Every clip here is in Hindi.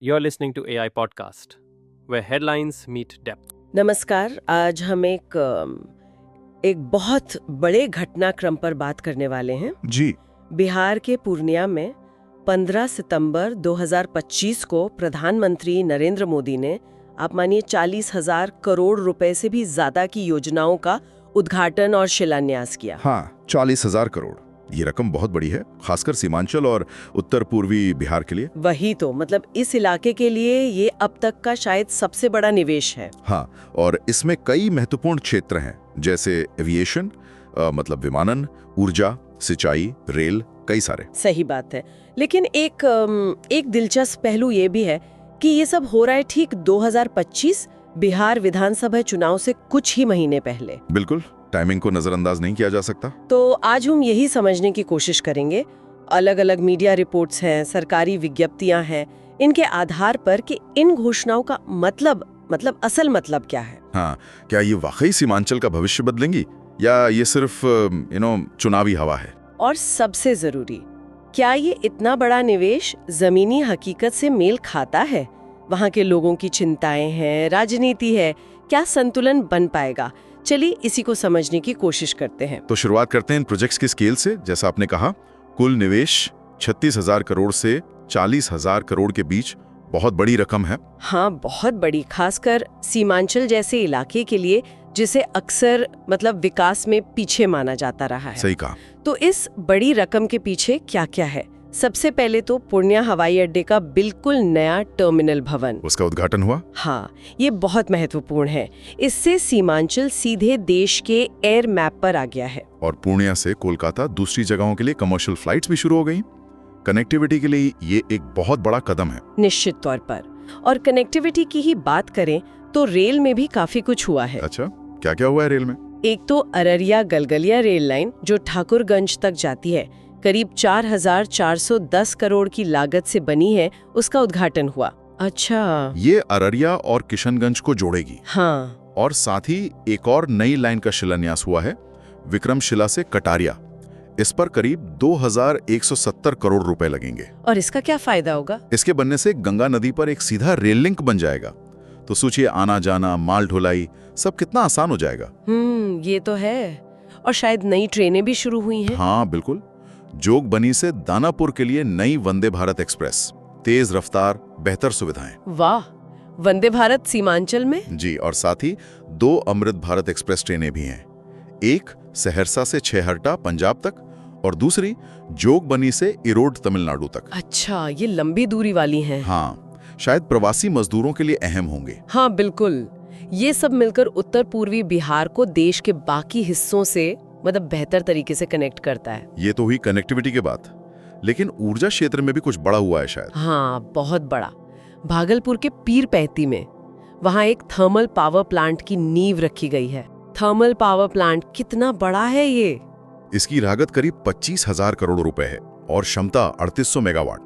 You're listening to AI Podcast, where headlines meet depth. नमस्कार। आज हम एक बहुत बड़े घटनाक्रम पर बात करने वाले हैं। जी। बिहार के पूर्णिया में 15 सितंबर 2025 को प्रधानमंत्री नरेंद्र मोदी ने आप मानिए 40,000 करोड़ रुपए से भी ज्यादा की योजनाओं का उद्घाटन और शिलान्यास किया। हाँ, 40,000 करोड़, ये रकम बहुत बड़ी है, खासकर सीमांचल और उत्तर पूर्वी बिहार के लिए। वही तो, मतलब इस इलाके के लिए ये अब तक का शायद सबसे बड़ा निवेश है। हाँ, और इसमें कई महत्वपूर्ण क्षेत्र हैं, जैसे एविएशन, मतलब विमानन, ऊर्जा, सिंचाई, रेल, कई सारे। सही बात है, लेकिन एक दिलचस्प पहलू ये भी है कि ये सब हो रहा है ठीक 2025 बिहार विधानसभा चुनाव से कुछ ही महीने पहले। बिल्कुल, टाइमिंग को नजरअंदाज नहीं किया जा सकता। तो आज हम यही समझने की कोशिश करेंगे, अलग अलग मीडिया रिपोर्ट्स हैं, सरकारी विज्ञप्तियां हैं, इनके आधार पर कि इन घोषणाओं का मतलब असल मतलब क्या है। हाँ, क्या ये वाकई सीमांचल का भविष्य बदलेंगी या ये सिर्फ चुनावी हवा है? और सबसे जरूरी, क्या ये इतना बड़ा निवेश जमीनी हकीकत से मेल खाता है? वहाँ के लोगों की चिंताएं हैं, राजनीति है, क्या संतुलन बन पाएगा? चलिए इसी को समझने की कोशिश करते हैं। तो शुरुआत करते हैं इन प्रोजेक्ट्स की स्केल से। जैसा आपने कहा, कुल निवेश 36,000 करोड़ से 40,000 करोड़ के बीच, बहुत बड़ी रकम है। हाँ, बहुत बड़ी, खासकर सीमांचल जैसे इलाके के लिए, जिसे अक्सर विकास में पीछे माना जाता रहा है। सही कहा। तो इस बड़ी रकम के पीछे क्या क्या है? सबसे पहले तो पूर्णिया हवाई अड्डे का बिल्कुल नया टर्मिनल भवन, उसका उद्घाटन हुआ। हाँ, ये बहुत महत्वपूर्ण है। इससे सीमांचल सीधे देश के एयर मैप पर आ गया है। और पूर्णिया से कोलकाता दूसरी जगहों के लिए कमर्शियल फ्लाइट्स भी शुरू हो गई। कनेक्टिविटी के लिए ये एक बहुत बड़ा कदम है। निश्चित तौर पर। और कनेक्टिविटी की ही बात करें तो रेल में भी काफी कुछ हुआ है। अच्छा, क्या क्या हुआ है रेल में? एक तो अररिया गलगलिया रेल लाइन जो ठाकुरगंज तक जाती है, करीब 4,410 करोड़ की लागत से बनी है, उसका उद्घाटन हुआ। अच्छा, ये अररिया और किशनगंज को जोड़ेगी। हाँ। और साथ ही एक और नई लाइन का शिलान्यास हुआ है, विक्रमशिला से कटारिया। इस पर करीब 2,170 करोड़ रुपए लगेंगे। और इसका क्या फायदा होगा? इसके बनने से गंगा नदी पर एक सीधा रेल लिंक बन जाएगा। तो सोचिए, आना जाना, माल ढुलाई, सब कितना आसान हो जाएगा। ये तो है। और शायद नई ट्रेनें भी शुरू हुई हैं। हाँ बिल्कुल, जोगबनी से दानापुर के लिए नई वंदे भारत एक्सप्रेस, तेज रफ्तार, बेहतर सुविधाएं। वाह, वंदे भारत सीमांचल में? जी, और साथ ही 2 अमृत भारत एक्सप्रेस ट्रेनें भी हैं। एक सहरसा से छेहरटा पंजाब तक और दूसरी जोगबनी से इरोड तमिलनाडु तक। अच्छा, ये लंबी दूरी वाली हैं। हाँ, शायद प्रवासी मजदूरों के लिए अहम होंगे। हाँ बिल्कुल, ये सब मिलकर उत्तर पूर्वी बिहार को देश के बाकी हिस्सों से बेहतर तरीके से कनेक्ट करता है। ये तो हुई कनेक्टिविटी की बात, लेकिन ऊर्जा क्षेत्र में भी कुछ बड़ा हुआ है शायद। हाँ, बहुत बड़ा। भागलपुर के पीरपैती में वहाँ एक थर्मल पावर प्लांट की नींव रखी गई है। थर्मल पावर प्लांट कितना बड़ा है ये? इसकी लागत करीब 25,000 करोड़ रुपए है और क्षमता 3800 मेगावाट।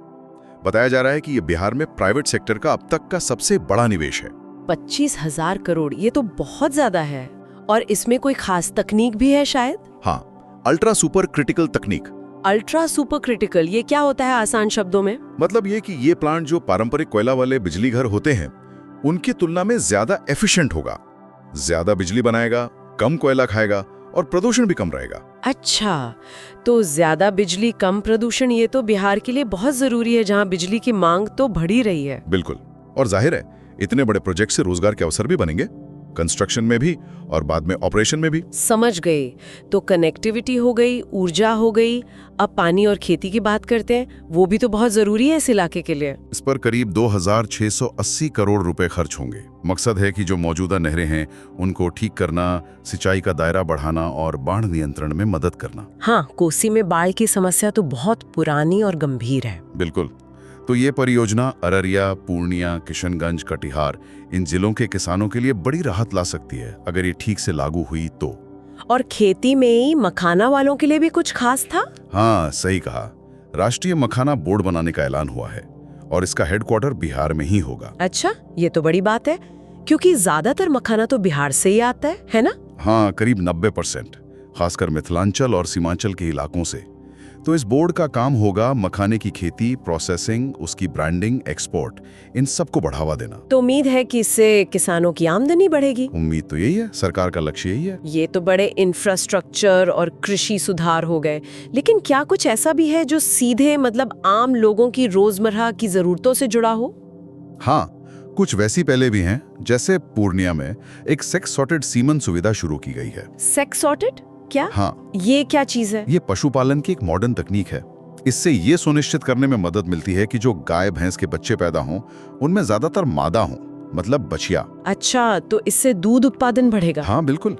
बताया जा रहा है कि ये बिहार में प्राइवेट सेक्टर का अब तक का सबसे बड़ा निवेश है। 25,000 करोड़, ये तो बहुत ज्यादा है। और इसमें कोई खास तकनीक भी है शायद? हाँ, अल्ट्रा सुपर क्रिटिकल तकनीक। अल्ट्रा सुपर क्रिटिकल, ये क्या होता है आसान शब्दों में? मतलब ये कि ये प्लांट जो पारंपरिक कोयला वाले बिजली घर होते हैं, उनकी तुलना में ज्यादा एफिशिएंट होगा, ज्यादा बिजली बनाएगा, कम कोयला खाएगा और प्रदूषण भी कम रहेगा। अच्छा, तो ज्यादा बिजली कम प्रदूषण, ये तो बिहार के लिए बहुत जरूरी है, जहाँ बिजली की मांग तो बढ़ी रही है। बिल्कुल, और जाहिर है इतने बड़े प्रोजेक्ट से रोजगार के अवसर भी बनेंगे, कंस्ट्रक्शन में भी और बाद में ऑपरेशन में भी। समझ गए। तो कनेक्टिविटी हो गई, ऊर्जा हो गई, अब पानी और खेती की बात करते हैं, वो भी तो बहुत जरूरी है इस इलाके के लिए। इस पर करीब 2,680 करोड़ रुपए खर्च होंगे। मकसद है कि जो मौजूदा नहरें हैं उनको ठीक करना, सिंचाई का दायरा बढ़ाना और बाढ़ नियंत्रण में मदद करना। हाँ, कोसी में बाढ़ की समस्या तो बहुत पुरानी और गंभीर है। बिल्कुल, तो ये परियोजना अररिया, पूर्णिया, किशनगंज, कटिहार, इन जिलों के किसानों के लिए बड़ी राहत ला सकती है अगर ये ठीक से लागू हुई तो। और खेती में ही मखाना वालों के लिए भी कुछ खास था? हाँ, सही कहा। राष्ट्रीय मखाना बोर्ड बनाने का ऐलान हुआ है और इसका हेडक्वार्टर बिहार में ही होगा। अच्छा, ये तो बड़ी बात है, क्योंकि ज्यादातर मखाना तो बिहार से ही आता है ना? हाँ, करीब 90%, खासकर मिथिलांचल और सीमांचल के इलाकों से। तो इस बोर्ड का काम होगा मखाने की खेती, प्रोसेसिंग, उसकी ब्रांडिंग, एक्सपोर्ट, इन सबको बढ़ावा देना। तो उम्मीद है कि इससे किसानों की आमदनी बढ़ेगी। उम्मीद तो यही है, सरकार का लक्ष्य यही है। ये तो बड़े इंफ्रास्ट्रक्चर और कृषि सुधार हो गए, लेकिन क्या कुछ ऐसा भी है जो सीधे मतलब आम लोगों की रोजमर्रा की जरूरतों से जुड़ा हो? हाँ, कुछ वैसी पहले भी हैं। जैसे पूर्णिया में एक सेक्स सॉर्टेड सीमन सुविधा शुरू की गई है। सेक्स सॉर्टेड क्या? हाँ, ये क्या चीज है? ये पशुपालन की एक मॉडर्न तकनीक है। इससे ये सुनिश्चित करने में मदद मिलती है कि जो गाय भैंस के बच्चे पैदा हों उनमें ज्यादातर मादा हों, मतलब बछिया। अच्छा, तो इससे दूध उत्पादन बढ़ेगा? हाँ बिल्कुल,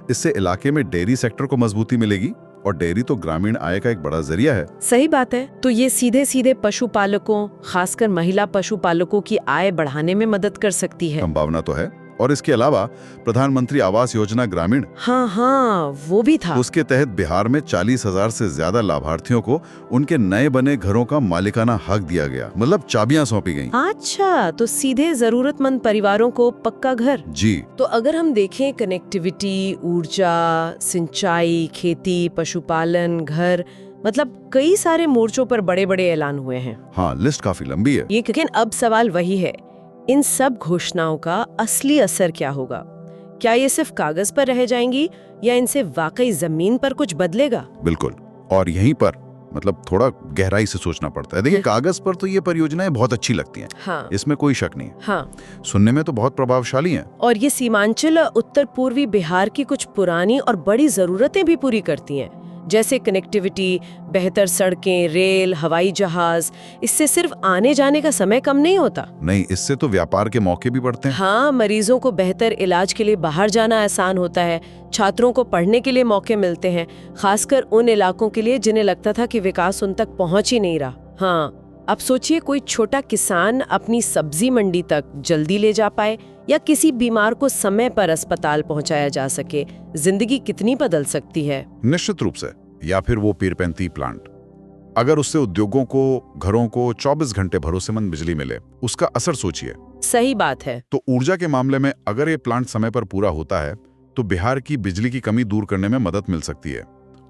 इससे इलाके में डेयरी सेक्टर को मजबूती मिलेगी और डेयरी तो ग्रामीण आय का एक बड़ा जरिया है। सही बात है। तो ये सीधे सीधे पशुपालकों, खासकर महिला पशुपालकों की आय बढ़ाने में मदद कर सकती है। संभावना तो है। और इसके अलावा प्रधानमंत्री आवास योजना ग्रामीण, हाँ, वो भी था। उसके तहत बिहार में 40,000 से ज्यादा लाभार्थियों को उनके नए बने घरों का मालिकाना हक दिया गया, मतलब चाबियां सौंपी गईं। अच्छा, तो सीधे जरूरतमंद परिवारों को पक्का घर। जी। तो अगर हम देखें कनेक्टिविटी, ऊर्जा, सिंचाई, खेती, पशुपालन, घर, मतलब कई सारे मोर्चों पर बड़े बड़े ऐलान हुए हैं। हाँ, लिस्ट काफी लंबी है। लेकिन अब सवाल वही है, इन सब घोषणाओं का असली असर क्या होगा? क्या ये सिर्फ कागज पर रह जाएंगी या इनसे वाकई जमीन पर कुछ बदलेगा? बिल्कुल, और यहीं पर मतलब थोड़ा गहराई से सोचना पड़ता है। देखिए, कागज पर तो ये परियोजनाएं बहुत अच्छी लगती हैं। हाँ, इसमें कोई शक नहीं है। हाँ। सुनने में तो बहुत प्रभावशाली हैं। और ये सीमांचल उत्तर पूर्वी बिहार की कुछ पुरानी और बड़ी जरूरतें भी पूरी करती हैं, जैसे कनेक्टिविटी, बेहतर सड़कें, रेल, हवाई जहाज। इससे सिर्फ आने जाने का समय कम नहीं होता। नहीं, इससे तो व्यापार के मौके भी बढ़ते हैं। हाँ, मरीजों को बेहतर इलाज के लिए बाहर जाना आसान होता है, छात्रों को पढ़ने के लिए मौके मिलते हैं, खासकर उन इलाकों के लिए जिन्हें लगता था कि विकास उन तक पहुंच ही नहीं रहा। हाँ, अब सोचिए कोई छोटा किसान अपनी सब्जी मंडी तक जल्दी ले जा पाए या किसी बीमार को समय पर अस्पताल पहुंचाया जा सके, जिंदगी कितनी बदल सकती है। निश्चित रूप से। या फिर वो पीरपेंती प्लांट, अगर उससे उद्योगों को, घरों को 24 घंटे भरोसेमंद बिजली मिले, उसका असर सोचिए। सही बात है। तो ऊर्जा के मामले में अगर ये प्लांट समय पर पूरा होता है तो बिहार की बिजली की कमी दूर करने में मदद मिल सकती है।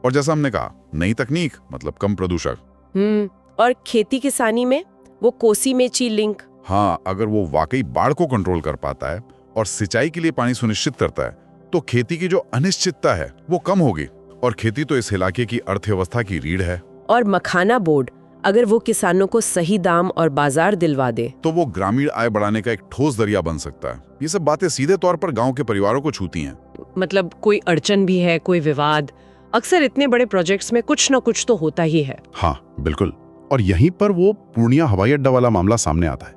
और जैसा हमने कहा, नई तकनीक मतलब कम प्रदूषक। और खेती किसानी में वो कोसी मेची लिंक। हाँ, अगर वो वाकई बाढ़ को कंट्रोल कर पाता है और सिंचाई के लिए पानी सुनिश्चित करता है तो खेती की जो अनिश्चितता है वो कम होगी। और खेती तो इस इलाके की अर्थव्यवस्था की रीढ़ है। और मखाना बोर्ड, अगर वो किसानों को सही दाम और बाजार दिलवा दे तो वो ग्रामीण आय बढ़ाने का एक ठोस जरिया बन सकता है। ये सब बातें सीधे तौर पर गांव के परिवारों को छूती हैं। मतलब कोई अड़चन भी है, कोई विवाद, अक्सर इतने बड़े प्रोजेक्ट्स में कुछ न कुछ तो होता ही है। हाँ बिल्कुल, और यहीं पर वो पूर्णिया हवाई अड्डा वाला मामला सामने आता है,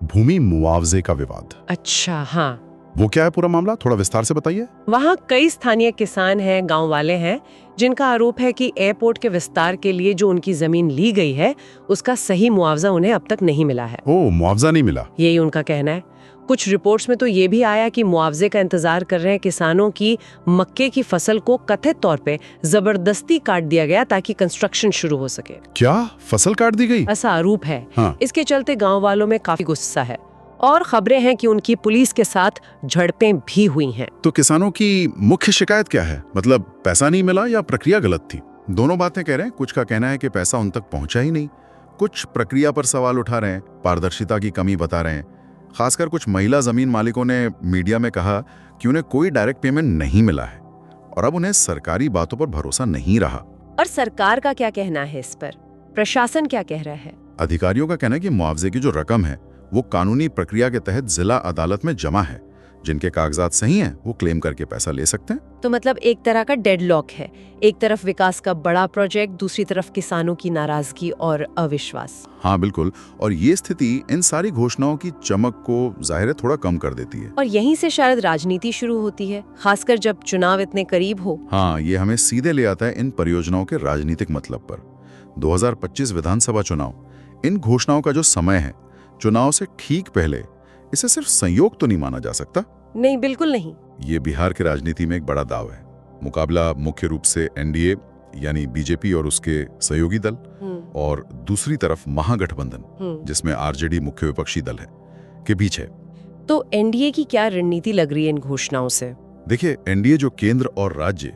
भूमि मुआवजे का विवाद। अच्छा, हाँ, वो क्या है पूरा मामला, थोड़ा विस्तार से बताइए। वहाँ कई स्थानीय किसान हैं, गांव वाले हैं, जिनका आरोप है कि एयरपोर्ट के विस्तार के लिए जो उनकी जमीन ली गई है उसका सही मुआवजा उन्हें अब तक नहीं मिला है। ओ, मुआवजा नहीं मिला, यही उनका कहना है। कुछ रिपोर्ट्स में तो ये भी आया कि मुआवजे का इंतजार कर रहे किसानों की मक्के की फसल को कथित तौर पे जबरदस्ती काट दिया गया ताकि कंस्ट्रक्शन शुरू हो सके। क्या फसल काट दी गई? ऐसा आरोप है। हाँ। इसके चलते गांव वालों में काफी गुस्सा है और खबरें हैं कि उनकी पुलिस के साथ झड़पें भी हुई हैं। तो किसानों की मुख्य शिकायत क्या है? मतलब पैसा नहीं मिला या प्रक्रिया गलत थी? दोनों बातें कह रहे हैं। कुछ का कहना है कि पैसा उन तक पहुंचा ही नहीं, कुछ प्रक्रिया पर सवाल उठा रहे हैं, पारदर्शिता की कमी बता रहे हैं। खासकर कुछ महिला जमीन मालिकों ने मीडिया में कहा कि उन्हें कोई डायरेक्ट पेमेंट नहीं मिला है और अब उन्हें सरकारी बातों पर भरोसा नहीं रहा। और सरकार का क्या कहना है इस पर? प्रशासन क्या कह रहा है? अधिकारियों का कहना है कि मुआवजे की जो रकम है वो कानूनी प्रक्रिया के तहत जिला अदालत में जमा है। जिनके कागजात सही हैं वो क्लेम करके पैसा ले सकते हैं। तो मतलब एक तरह का डेडलॉक है, एक तरफ विकास का बड़ा प्रोजेक्ट, दूसरी तरफ किसानों की नाराजगी और अविश्वास। हाँ बिल्कुल, और ये स्थिति इन सारी घोषणाओं की चमक को जाहिर है थोड़ा कम कर देती है। और यहीं से शायद राजनीति शुरू होती है, खासकर जब चुनाव इतने करीब हो। हाँ, ये हमें सीधे ले आता है इन परियोजनाओं के राजनीतिक मतलब पर। 2025 विधानसभा चुनाव, इन घोषणाओं का जो समय है, चुनाव से ठीक पहले, इसे सिर्फ संयोग तो नहीं माना जा सकता। नहीं, बिल्कुल नहीं। ये बिहार की राजनीति में एक बड़ा दाव है। मुकाबला मुख्य रूप से एनडीए यानी बीजेपी और उसके सहयोगी दल, और दूसरी तरफ महागठबंधन जिसमें आरजेडी मुख्य विपक्षी दल है, के बीच है। तो एनडीए की क्या रणनीति लग रही है इन घोषणाओं से? देखिए, एनडीए जो केंद्र और राज्य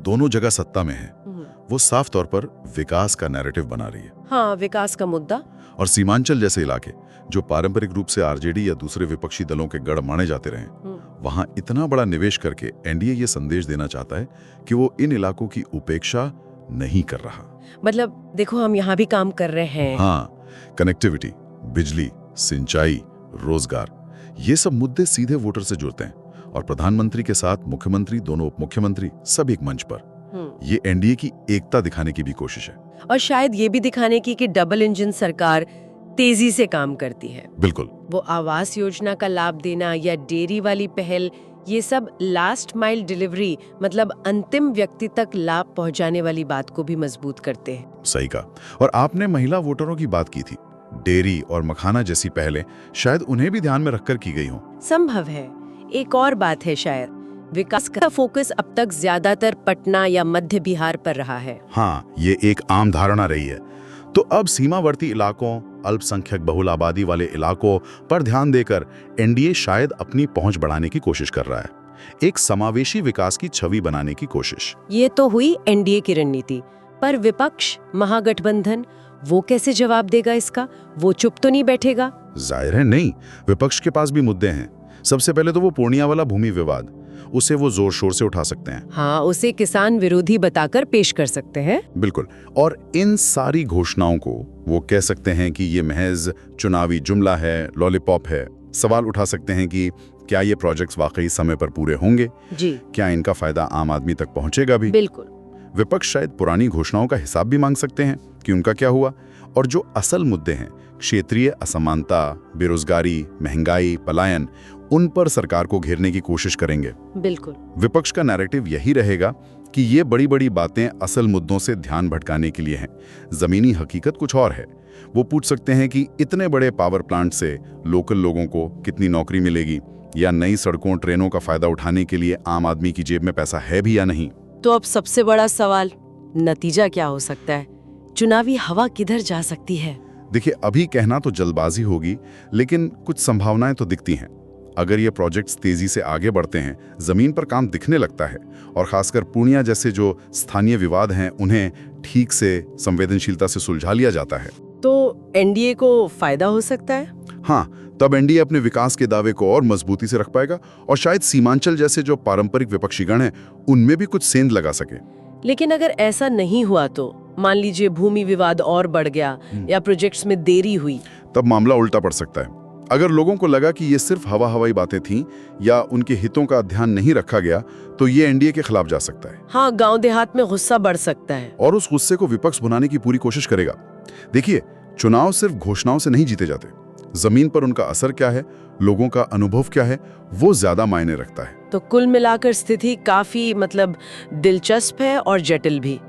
दोनों जगह सत्ता में है, वो साफ तौर पर विकास का नैरेटिव बना रही है। हाँ, विकास का मुद्दा। और सीमांचल जैसे इलाके जो पारंपरिक रूप से आरजेडी या दूसरे विपक्षी दलों के गढ़ माने जाते रहे, वहां इतना बड़ा निवेश करके एनडीए ये संदेश देना चाहता है कि वो इन इलाकों की उपेक्षा नहीं कर रहा। मतलब देखो, हम यहाँ भी काम कर रहे हैं। हाँ, कनेक्टिविटी, बिजली, सिंचाई, रोजगार, ये सब मुद्दे सीधे वोटर से जुड़ते हैं और प्रधानमंत्री के साथ मुख्यमंत्री, दोनों उप मुख्यमंत्री, सब एक मंच पर। ये एनडीए की एकता दिखाने की भी कोशिश है और शायद ये भी दिखाने की कि डबल इंजन सरकार तेजी से काम करती है। बिल्कुल। वो आवास योजना का लाभ देना या डेयरी वाली पहल, ये सब लास्ट माइल डिलीवरी, मतलब अंतिम व्यक्ति तक लाभ पहुंचाने वाली बात को भी मजबूत करते हैं। सही कहा। और आपने महिला वोटरों की बात की थी। डेयरी और मखाना जैसी पहलें शायद उन्हें भी ध्यान में रखकर की गई हों। संभव है। एक और बात है, शायद विकास का फोकस अब तक ज्यादातर पटना या मध्य बिहार पर रहा है। हाँ, ये एक आम धारणा रही है। तो अब सीमावर्ती इलाकों, अल्पसंख्यक बहुल आबादी वाले इलाकों पर ध्यान देकर एनडीए शायद अपनी पहुंच बढ़ाने की कोशिश कर रहा है, एक समावेशी विकास की छवि बनाने की कोशिश। ये तो हुई एनडीए की रणनीति, पर विपक्ष, महागठबंधन, वो कैसे जवाब देगा इसका? वो चुप तो नहीं बैठेगा? जाहिर है नहीं, विपक्ष के पास भी मुद्दे हैं। सबसे पहले तो वो पूर्णिया वाला भूमि विवाद, उसे वो जोर शोर से उठा सकते हैं। हाँ, उसे किसान विरोधी बताकर पेश कर सकते हैं। बिल्कुल। और इन सारी घोषणाओं को वो कह सकते हैं कि ये महज चुनावी जुमला है, लॉलीपॉप है। सवाल उठा सकते हैं कि क्या ये प्रोजेक्ट्स वाकई समय पर पूरे होंगे जी, क्या इनका फायदा आम आदमी तक पहुंचेगा भी। बिल्कुल। विपक्ष शायद पुरानी घोषणाओं का हिसाब भी मांग सकते हैं कि उनका क्या हुआ। और जो असल मुद्दे हैं, क्षेत्रीय असमानता, बेरोजगारी, महंगाई, पलायन, उन पर सरकार को घेरने की कोशिश करेंगे। बिल्कुल। विपक्ष का नैरेटिव यही रहेगा कि ये बड़ी बड़ी बातें असल मुद्दों से ध्यान भटकाने के लिए हैं। जमीनी हकीकत कुछ और है। वो पूछ सकते हैं कि इतने बड़े पावर प्लांट से लोकल लोगों को कितनी नौकरी मिलेगी, या नई सड़कों, ट्रेनों का फायदा उठाने के लिए आम आदमी की जेब में पैसा है भी या नहीं। तो अब सबसे बड़ा सवाल, नतीजा क्या हो सकता है? चुनावी हवा किधर जा सकती है? देखिए, अभी कहना तो जल्दबाजी होगी, लेकिन कुछ संभावनाएं तो दिखती हैं। अगर ये प्रोजेक्ट्स तेजी से आगे बढ़ते हैं, जमीन पर काम दिखने लगता है, और खासकर पूर्णिया जैसे जो स्थानीय विवाद हैं उन्हें ठीक से संवेदनशीलता से सुलझा लिया जाता है, तो एनडीए को फायदा हो सकता है। हाँ, तब एनडीए अपने विकास के दावे को और मजबूती से रख पाएगा और शायद सीमांचल जैसे जो पारंपरिक विपक्षी गण हैं उनमें भी कुछ सेंध लगा सके। लेकिन अगर ऐसा नहीं हुआ तो मान लीजिए भूमि विवाद और बढ़ गया या प्रोजेक्ट्स में देरी हुई, तब मामला उल्टा पड़ सकता है। अगर लोगों को लगा कि ये सिर्फ हवाई बातें थीं या उनके हितों का ध्यान नहीं रखा गया, तो ये एनडीए के खिलाफ जा सकता है। हाँ, गांव देहात में गुस्सा बढ़ सकता है और उस गुस्से को विपक्ष भुनाने की पूरी कोशिश करेगा। देखिए, चुनाव सिर्फ घोषणाओं से नहीं जीते जाते। जमीन पर उनका असर क्या है, लोगों का अनुभव क्या है, वो ज्यादा मायने रखता है। तो कुल मिलाकर स्थिति काफी दिलचस्प है और जटिल भी।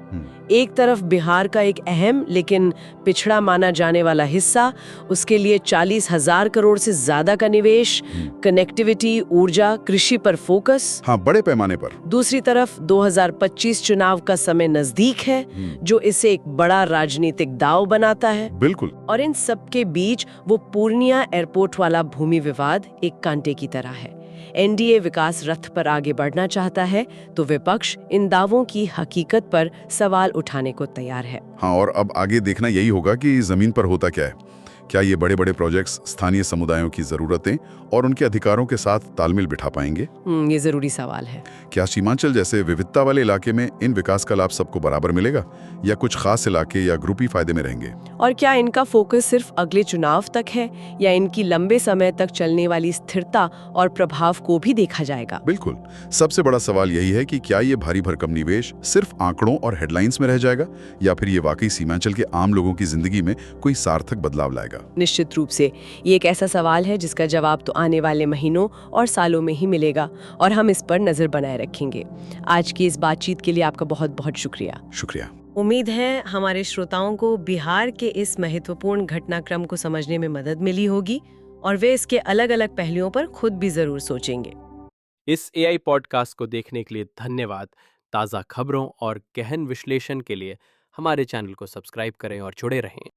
एक तरफ बिहार का एक अहम लेकिन पिछड़ा माना जाने वाला हिस्सा, उसके लिए 40,000 करोड़ से ज्यादा का निवेश, कनेक्टिविटी, ऊर्जा, कृषि पर फोकस। हाँ, बड़े पैमाने पर। दूसरी तरफ 2025 चुनाव का समय नजदीक है, जो इसे एक बड़ा राजनीतिक दांव बनाता है। बिल्कुल। और इन सब के बीच वो पूर्णिया एयरपोर्ट वाला भूमि विवाद एक कांटे की तरह है। एनडीए विकास रथ पर आगे बढ़ना चाहता है, तो विपक्ष इन दावों की हकीकत पर सवाल उठाने को तैयार है। हाँ, और अब आगे देखना यही होगा कि जमीन पर होता क्या है। क्या ये बड़े बड़े प्रोजेक्ट्स स्थानीय समुदायों की जरूरतें और उनके अधिकारों के साथ तालमेल बिठा पाएंगे? ये जरूरी सवाल है। क्या सीमांचल जैसे विविधता वाले इलाके में इन विकास का लाभ सबको बराबर मिलेगा, या कुछ खास इलाके या ग्रुप ही फायदे में रहेंगे? और क्या इनका फोकस सिर्फ अगले चुनाव तक है, या इनकी लंबे समय तक चलने वाली स्थिरता और प्रभाव को भी देखा जाएगा? बिल्कुल। सबसे बड़ा सवाल यही है कि क्या ये भारी भरकम निवेश सिर्फ आंकड़ों और हेडलाइंस में रह जाएगा, या फिर ये वाकई सीमांचल के आम लोगों की जिंदगी में कोई सार्थक बदलाव लाएगा? निश्चित रूप से ये एक ऐसा सवाल है जिसका जवाब तो आने वाले महीनों और सालों में ही मिलेगा, और हम इस पर नजर बनाए रखेंगे। आज की इस बातचीत के लिए आपका बहुत बहुत शुक्रिया। शुक्रिया। उम्मीद है हमारे श्रोताओं को बिहार के इस महत्वपूर्ण घटनाक्रम को समझने में मदद मिली होगी, और वे इसके अलग अलग पहलुओं पर खुद भी जरूर सोचेंगे। इस एआई पॉडकास्ट को देखने के लिए धन्यवाद। ताज़ा खबरों और गहन विश्लेषण के लिए हमारे चैनल को सब्सक्राइब करें और जुड़े रहें।